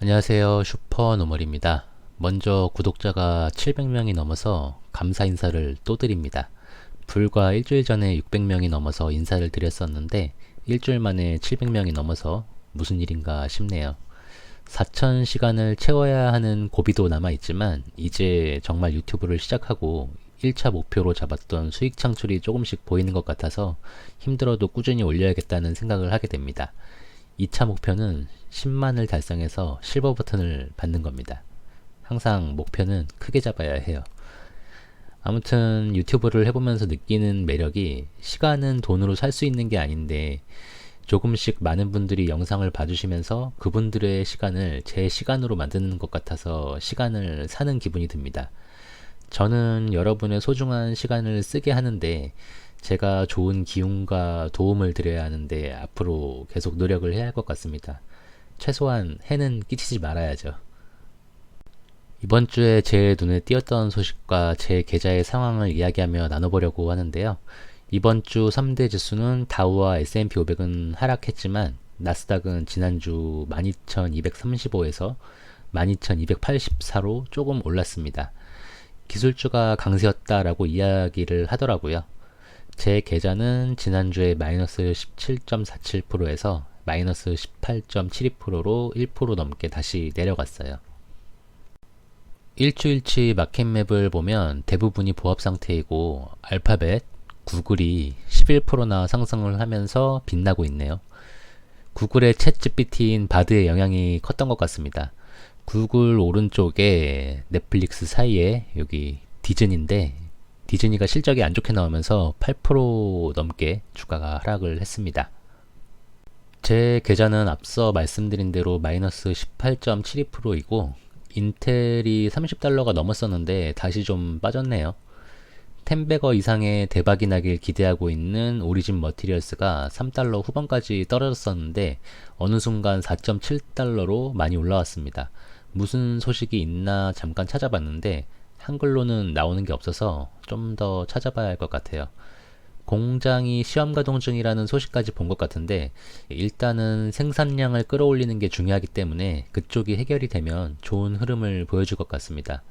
안녕하세요. 슈퍼노멀입니다. 먼저 구독자가 700명이 넘어서 감사 인사를 또 드립니다. 불과 일주일 전에 600명이 넘어서 인사를 드렸었는데 일주일 만에 700명이 넘어서 무슨 일인가 싶네요. 4,000시간을 채워야 하는 고비도 남아있지만 이제 정말 유튜브를 시작하고 1차 목표로 잡았던 수익 창출이 조금씩 보이는 것 같아서 힘들어도 꾸준히 올려야겠다는 생각을 하게 됩니다. 2차 목표는 10만을 달성해서 실버 버튼을 받는 겁니다. 항상 목표는 크게 잡아야 해요. 아무튼 유튜브를 해보면서 느끼는 매력이 시간은 돈으로 살 수 있는 게 아닌데 조금씩 많은 분들이 영상을 봐주시면서 그분들의 시간을 제 시간으로 만드는 것 같아서 시간을 사는 기분이 듭니다. 저는 여러분의 소중한 시간을 쓰게 하는데 제가 좋은 기운과 도움을 드려야 하는데 앞으로 계속 노력을 해야 할 것 같습니다. 최소한 해는 끼치지 말아야죠. 이번 주에 제 눈에 띄었던 소식과 제 계좌의 상황을 이야기하며 나눠보려고 하는데요. 이번 주 3대 지수는 다우와 S&P 500은 하락했지만 나스닥은 지난주 12,235에서 12,284로 조금 올랐습니다. 기술주가 강세였다라고 이야기를 하더라고요. 제 계좌는 지난주에 마이너스 17.47%에서 마이너스 18.72%로 1% 넘게 다시 내려갔어요. 일주일치 마켓맵을 보면 대부분이 보합 상태이고 알파벳, 구글이 11%나 상승을 하면서 빛나고 있네요. 구글의 챗 GPT인 바드의 영향이 컸던 것 같습니다. 구글 오른쪽에 넷플릭스 사이에 여기 디즈니인데 디즈니가 실적이 안 좋게 나오면서 8% 넘게 주가가 하락을 했습니다. 제 계좌는 앞서 말씀드린 대로 마이너스 18.72%이고 인텔이 $30가 넘었었는데 다시 좀 빠졌네요. 10배거 이상의 대박이 나길 기대하고 있는 오리진 머티리얼스가 $3 후반까지 떨어졌었는데 어느 순간 4.7달러로 많이 올라왔습니다. 무슨 소식이 있나 잠깐 찾아봤는데 한글로는 나오는 게 없어서 좀 더 찾아봐야 할 것 같아요. 공장이 시험 가동 중이라는 소식까지 본 것 같은데 일단은 생산량을 끌어올리는 게 중요하기 때문에 그쪽이 해결이 되면 좋은 흐름을 보여줄 것 같습니다.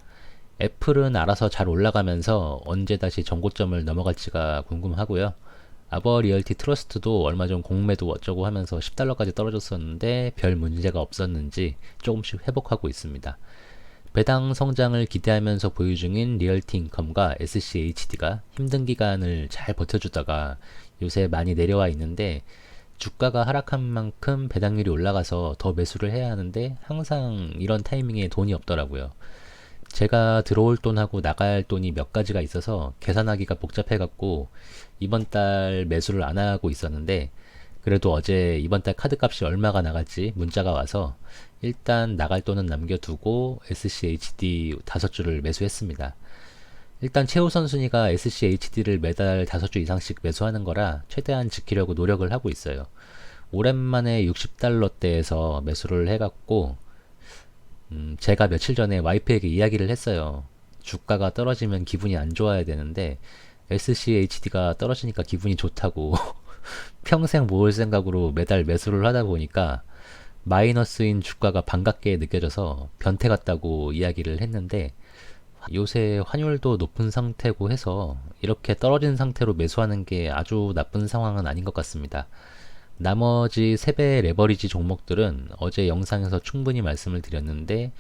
애플은 알아서 잘 올라가면서 언제 다시 전고점을 넘어갈지가 궁금하고요. 아버 리얼티 트러스트도 얼마 전 공매도 어쩌고 하면서 $10까지 떨어졌었는데 별 문제가 없었는지 조금씩 회복하고 있습니다. 배당 성장을 기대하면서 보유 중인 리얼티 인컴과 SCHD가 힘든 기간을 잘 버텨주다가 요새 많이 내려와 있는데 주가가 하락한 만큼 배당률이 올라가서 더 매수를 해야 하는데 항상 이런 타이밍에 돈이 없더라고요. 제가 들어올 돈하고 나갈 돈이 몇 가지가 있어서 계산하기가 복잡해갖고 이번 달 매수를 안 하고 있었는데 그래도 어제 이번 달 카드값이 얼마가 나갈지 문자가 와서 일단 나갈 돈은 남겨두고 SCHD 5주를 매수했습니다. 일단 최우선 순위가 SCHD를 매달 5주 이상씩 매수하는 거라 최대한 지키려고 노력을 하고 있어요. 오랜만에 $60대에서 매수를 해갖고 제가 며칠 전에 와이프에게 이야기를 했어요. 주가가 떨어지면 기분이 안 좋아야 되는데 SCHD가 떨어지니까 기분이 좋다고 평생 모을 생각으로 매달 매수를 하다 보니까 마이너스인 주가가 반갑게 느껴져서 변태 같다고 이야기를 했는데 요새 환율도 높은 상태고 해서 이렇게 떨어진 상태로 매수하는 게 아주 나쁜 상황은 아닌 것 같습니다. 나머지 3배 레버리지 종목들은 어제 영상에서 충분히 말씀을 드렸는데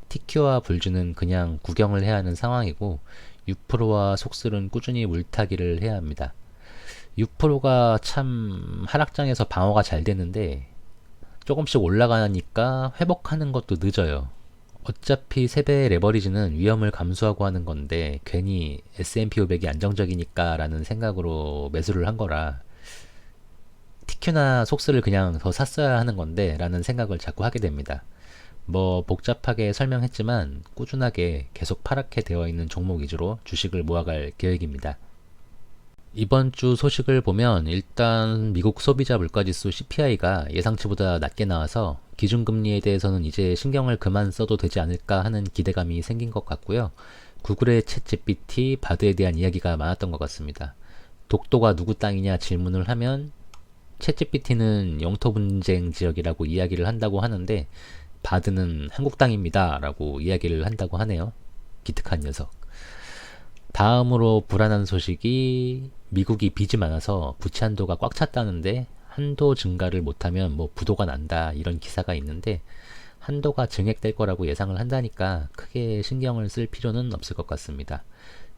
TQ와 불주는 그냥 구경을 해야 하는 상황이고 6%와 속슬은 꾸준히 물타기를 해야 합니다. 6%가 참 하락장에서 방어가 잘 되는데 조금씩 올라가니까 회복하는 것도 늦어요. 어차피 3배의 레버리지는 위험을 감수하고 하는 건데 괜히 S&P 500이 안정적이니까 라는 생각으로 매수를 한 거라 TQ나 속스를 그냥 더 샀어야 하는 건데 라는 생각을 자꾸 하게 됩니다. 뭐 복잡하게 설명했지만 꾸준하게 계속 파랗게 되어 있는 종목 위주로 주식을 모아갈 계획입니다. 이번 주 소식을 보면 일단 미국 소비자 물가지수 CPI가 예상치보다 낮게 나와서 기준금리에 대해서는 이제 신경을 그만 써도 되지 않을까 하는 기대감이 생긴 것 같고요. 구글의 챗 GPT, 바드에 대한 이야기가 많았던 것 같습니다. 독도가 누구 땅이냐 질문을 하면 챗GPT는 영토 분쟁 지역이라고 이야기를 한다고 하는데 바드는 한국당입니다 라고 이야기를 한다고 하네요. 기특한 녀석. 다음으로 불안한 소식이 미국이 빚이 많아서 부채 한도가 꽉 찼다는데 한도 증가를 못하면 뭐 부도가 난다 이런 기사가 있는데 한도가 증액될 거라고 예상을 한다니까 크게 신경을 쓸 필요는 없을 것 같습니다.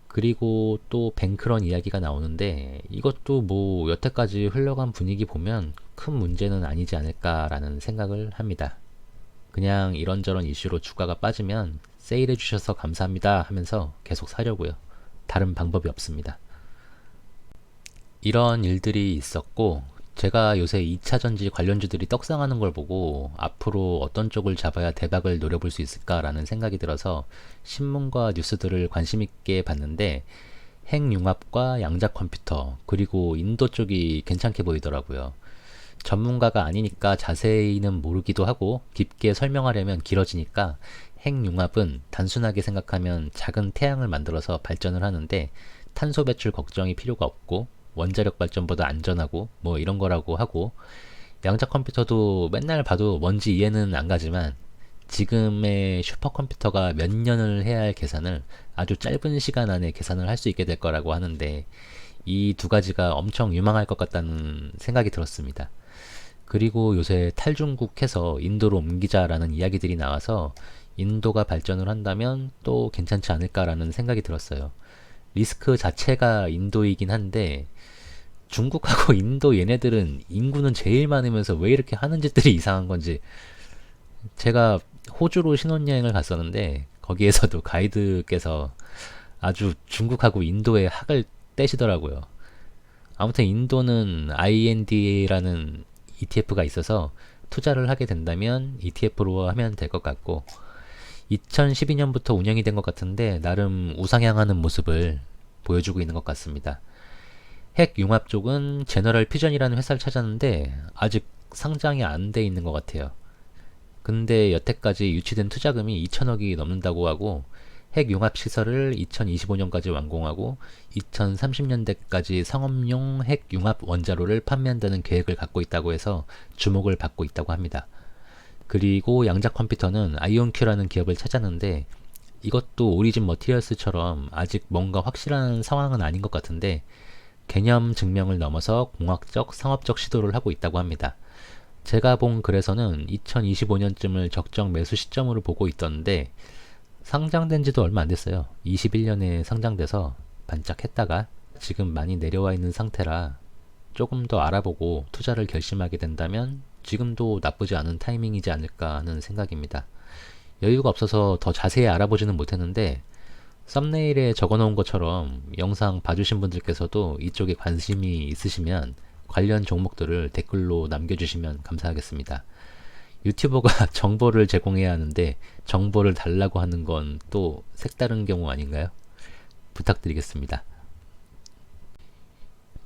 그리고 또 뱅크런 이야기가 나오는데 이것도 뭐 여태까지 흘러간 분위기 보면 큰 문제는 아니지 않을까라는 생각을 합니다. 그냥 이런저런 이슈로 주가가 빠지면 세일해 주셔서 감사합니다 하면서 계속 사려고요. 다른 방법이 없습니다. 이런 일들이 있었고 제가 요새 2차전지 관련주들이 떡상하는 걸 보고 앞으로 어떤 쪽을 잡아야 대박을 노려볼 수 있을까라는 생각이 들어서 신문과 뉴스들을 관심 있게 봤는데 핵융합과 양자 컴퓨터 그리고 인도 쪽이 괜찮게 보이더라고요. 전문가가 아니니까 자세히는 모르기도 하고 깊게 설명하려면 길어지니까 핵융합은 단순하게 생각하면 작은 태양을 만들어서 발전을 하는데 탄소 배출 걱정이 필요가 없고 원자력 발전보다 안전하고 뭐 이런 거라고 하고 양자 컴퓨터도 맨날 봐도 뭔지 이해는 안 가지만 지금의 슈퍼컴퓨터가 몇 년을 해야 할 계산을 아주 짧은 시간 안에 계산을 할 수 있게 될 거라고 하는데 이 두 가지가 엄청 유망할 것 같다는 생각이 들었습니다. 그리고 요새 탈중국해서 인도로 옮기자라는 이야기들이 나와서 인도가 발전을 한다면 또 괜찮지 않을까라는 생각이 들었어요. 리스크 자체가 인도이긴 한데 중국하고 인도 얘네들은 인구는 제일 많으면서 왜 이렇게 하는 짓들이 이상한 건지 제가 호주로 신혼여행을 갔었는데 거기에서도 가이드께서 아주 중국하고 인도의 학을 떼시더라고요. 아무튼 인도는 IND라는 ETF가 있어서 투자를 하게 된다면 ETF로 하면 될 것 같고 2012년부터 운영이 된 것 같은데 나름 우상향하는 모습을 보여주고 있는 것 같습니다. 핵융합 쪽은 제너럴 퓨전이라는 회사를 찾았는데 아직 상장이 안 돼 있는 것 같아요. 근데 여태까지 유치된 투자금이 2천억이 넘는다고 하고 핵융합 시설을 2025년까지 완공하고 2030년대까지 상업용 핵융합 원자로를 판매한다는 계획을 갖고 있다고 해서 주목을 받고 있다고 합니다. 그리고 양자 컴퓨터는 아이온큐라는 기업을 찾았는데 이것도 오리진 머티리얼스처럼 아직 뭔가 확실한 상황은 아닌 것 같은데 개념 증명을 넘어서 공학적, 상업적 시도를 하고 있다고 합니다. 제가 본 글에서는 2025년쯤을 적정 매수 시점으로 보고 있던데 상장된 지도 얼마 안 됐어요. 21년에 상장돼서 반짝했다가 지금 많이 내려와 있는 상태라 조금 더 알아보고 투자를 결심하게 된다면 지금도 나쁘지 않은 타이밍이지 않을까 하는 생각입니다. 여유가 없어서 더 자세히 알아보지는 못했는데 썸네일에 적어놓은 것처럼 영상 봐주신 분들께서도 이쪽에 관심이 있으시면 관련 종목들을 댓글로 남겨주시면 감사하겠습니다. 유튜버가 정보를 제공해야 하는데 정보를 달라고 하는 건 또 색다른 경우 아닌가요? 부탁드리겠습니다.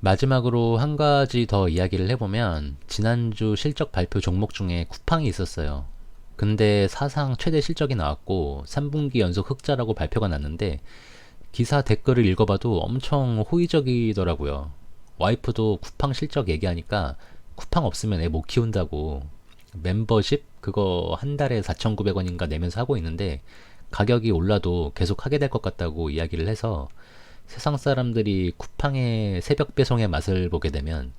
마지막으로 한 가지 더 이야기를 해보면 지난주 실적 발표 종목 중에 쿠팡이 있었어요. 근데 사상 최대 실적이 나왔고 3분기 연속 흑자라고 발표가 났는데 기사 댓글을 읽어봐도 엄청 호의적이더라고요. 와이프도 쿠팡 실적 얘기하니까 쿠팡 없으면 애 못 키운다고 멤버십 그거 한 달에 4,900원인가 내면서 하고 있는데 가격이 올라도 계속 하게 될 것 같다고 이야기를 해서 세상 사람들이 쿠팡의 새벽 배송의 맛을 보게 되면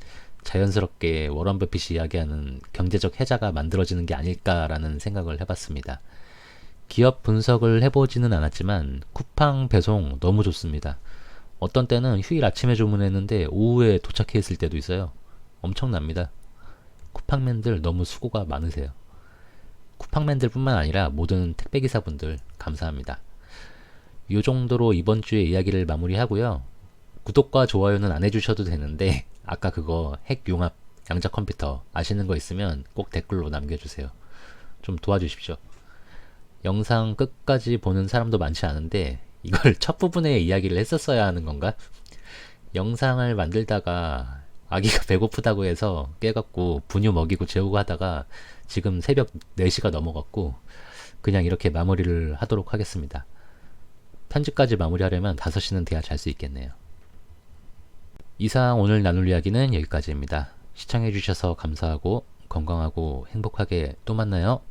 자연스럽게 워런 버핏이 이야기하는 경제적 해자가 만들어지는 게 아닐까라는 생각을 해봤습니다. 기업 분석을 해보지는 않았지만 쿠팡 배송 너무 좋습니다. 어떤 때는 휴일 아침에 주문했는데 오후에 도착해 있을 때도 있어요. 엄청납니다. 쿠팡맨들 너무 수고가 많으세요. 쿠팡맨들 뿐만 아니라 모든 택배기사분들 감사합니다. 이 정도로 이번 주에 이야기를 마무리하고요. 구독과 좋아요는 안 해주셔도 되는데 아까 그거 핵융합 양자 컴퓨터 아시는 거 있으면 꼭 댓글로 남겨주세요. 좀 도와주십시오. 영상 끝까지 보는 사람도 많지 않은데 이걸 첫 부분에 이야기를 했었어야 하는 건가? 영상을 만들다가 아기가 배고프다고 해서 깨갖고 분유 먹이고 재우고 하다가 지금 새벽 4시가 넘어갔고 그냥 이렇게 마무리를 하도록 하겠습니다. 편집까지 마무리하려면 5시는 돼야 잘 수 있겠네요. 이상 오늘 나눌 이야기는 여기까지입니다. 시청해주셔서 감사하고 건강하고 행복하게 또 만나요.